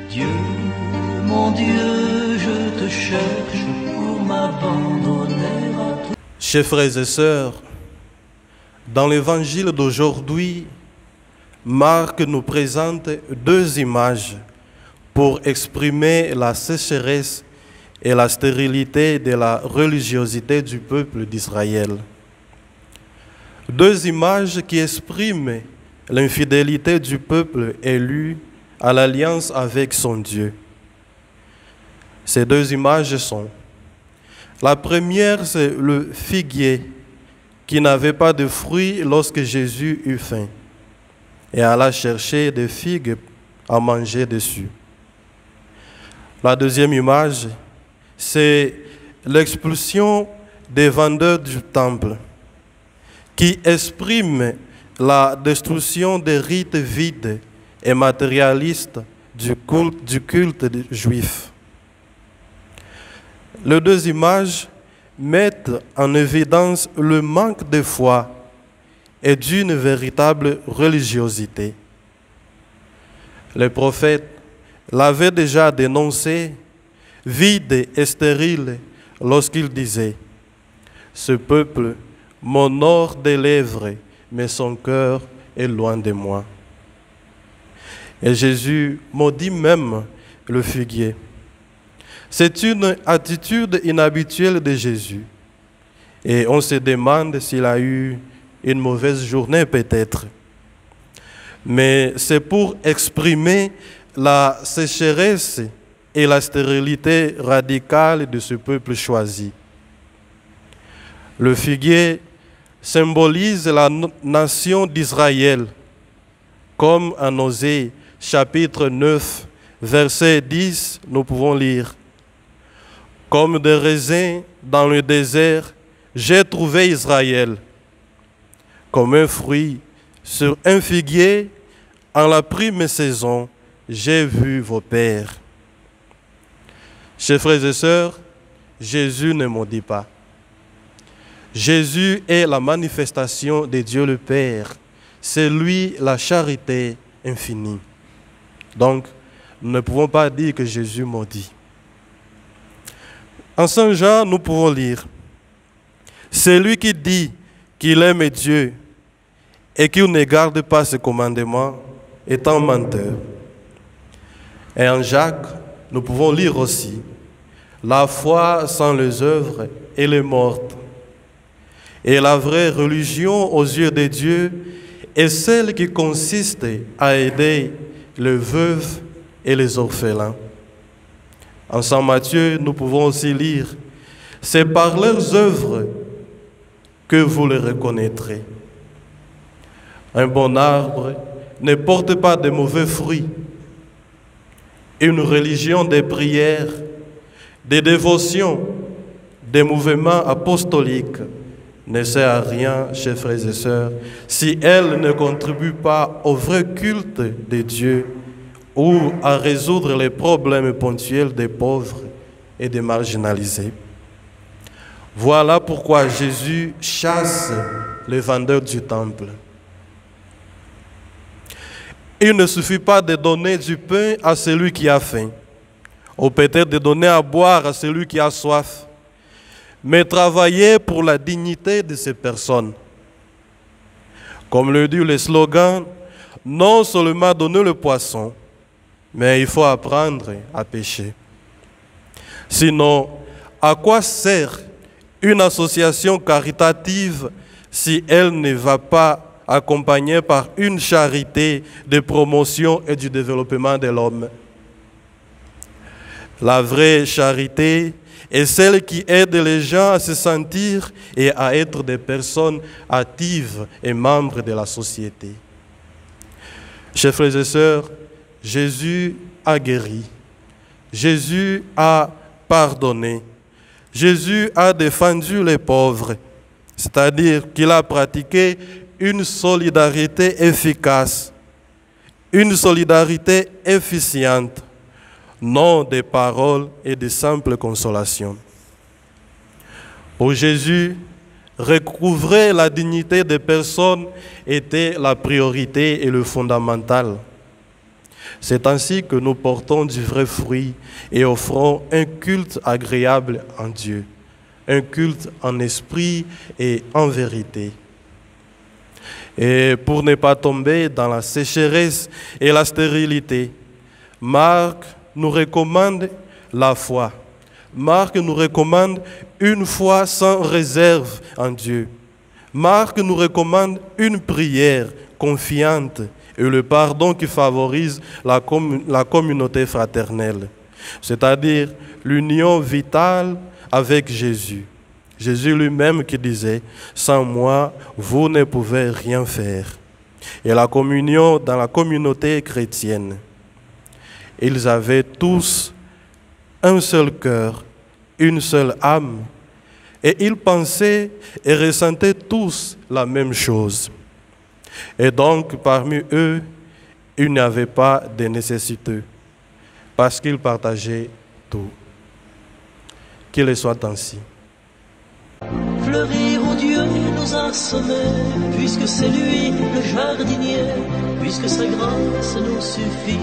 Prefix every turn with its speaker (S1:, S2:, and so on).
S1: Dieu, mon Dieu, je te cherche pour m'abandonner à toi.
S2: Chers frères et sœurs, dans l'évangile d'aujourd'hui, Marc nous présente deux images pour exprimer la sécheresse et la stérilité de la religiosité du peuple d'Israël. Deux images qui expriment l'infidélité du peuple élu à l'alliance avec son Dieu. Ces deux images sont: la première, c'est le figuier qui n'avait pas de fruits lorsque Jésus eut faim et alla chercher des figues à manger dessus. La deuxième image, c'est l'expulsion des vendeurs du temple qui exprime la destruction des rites vides et matérialistes du culte juif. Les deux images mettent en évidence le manque de foi et d'une véritable religiosité. Les prophètes l'avaient déjà dénoncé, vide et stérile, lorsqu'il disait: ce peuple m'honore des lèvres, mais son cœur est loin de moi. Et Jésus maudit même le figuier. C'est une attitude inhabituelle de Jésus. Et on se demande s'il a eu une mauvaise journée peut-être. Mais c'est pour exprimer la sécheresse et la stérilité radicale de ce peuple choisi. Le figuier symbolise la nation d'Israël, comme en Osée chapitre 9, verset 10, nous pouvons lire: comme des raisins dans le désert, j'ai trouvé Israël. Comme un fruit sur un figuier, en la prime saison, j'ai vu vos pères. Chers frères et sœurs, Jésus ne maudit pas. Jésus est la manifestation de Dieu le Père. C'est lui la charité infinie. Donc, nous ne pouvons pas dire que Jésus maudit. En Saint Jean, nous pouvons lire: celui qui dit qu'il aime Dieu et qu'il ne garde pas ses commandements est un menteur. Et en Jacques, nous pouvons lire aussi: la foi sans les œuvres, elle est morte. Et la vraie religion aux yeux de Dieu est celle qui consiste à aider les veuves et les orphelins. En Saint Matthieu, nous pouvons aussi lire: c'est par leurs œuvres que vous les reconnaîtrez. Un bon arbre ne porte pas de mauvais fruits. Une religion des prières, des dévotions, des mouvements apostoliques ne sert à rien, chers frères et sœurs, si elle ne contribue pas au vrai culte de Dieu ou à résoudre les problèmes ponctuels des pauvres et des marginalisés. Voilà pourquoi Jésus chasse les vendeurs du temple. Il ne suffit pas de donner du pain à celui qui a faim, ou peut-être de donner à boire à celui qui a soif, mais travailler pour la dignité de ces personnes. Comme le dit le slogan, non seulement donner le poisson, mais il faut apprendre à pêcher. Sinon, à quoi sert une association caritative si elle ne va pas accompagnée par une charité de promotion et du développement de l'homme? La vraie charité est celle qui aide les gens à se sentir et à être des personnes actives et membres de la société. Chers frères et sœurs, Jésus a guéri, Jésus a pardonné, Jésus a défendu les pauvres, c'est-à-dire qu'il a pratiqué une solidarité efficace, une solidarité efficiente, non des paroles et de simples consolations. Pour Jésus, recouvrer la dignité des personnes était la priorité et le fondamental. C'est ainsi que nous portons du vrai fruit et offrons un culte agréable en Dieu, un culte en esprit et en vérité. Et pour ne pas tomber dans la sécheresse et la stérilité, Marc nous recommande la foi. Marc nous recommande une foi sans réserve en Dieu. Marc nous recommande une prière confiante et le pardon qui favorise la communauté fraternelle, c'est-à-dire l'union vitale avec Jésus. Jésus lui-même qui disait « Sans moi, vous ne pouvez rien faire ». Et la communion dans la communauté chrétienne. Ils avaient tous un seul cœur, une seule âme, et ils pensaient et ressentaient tous la même chose. Et donc, parmi eux, il n'y avait pas de nécessiteux, parce qu'ils partageaient tout. Qu'il soit ainsi.
S1: Fleurir où Dieu nous a semés, puisque c'est lui le jardinier, puisque sa grâce nous suffit.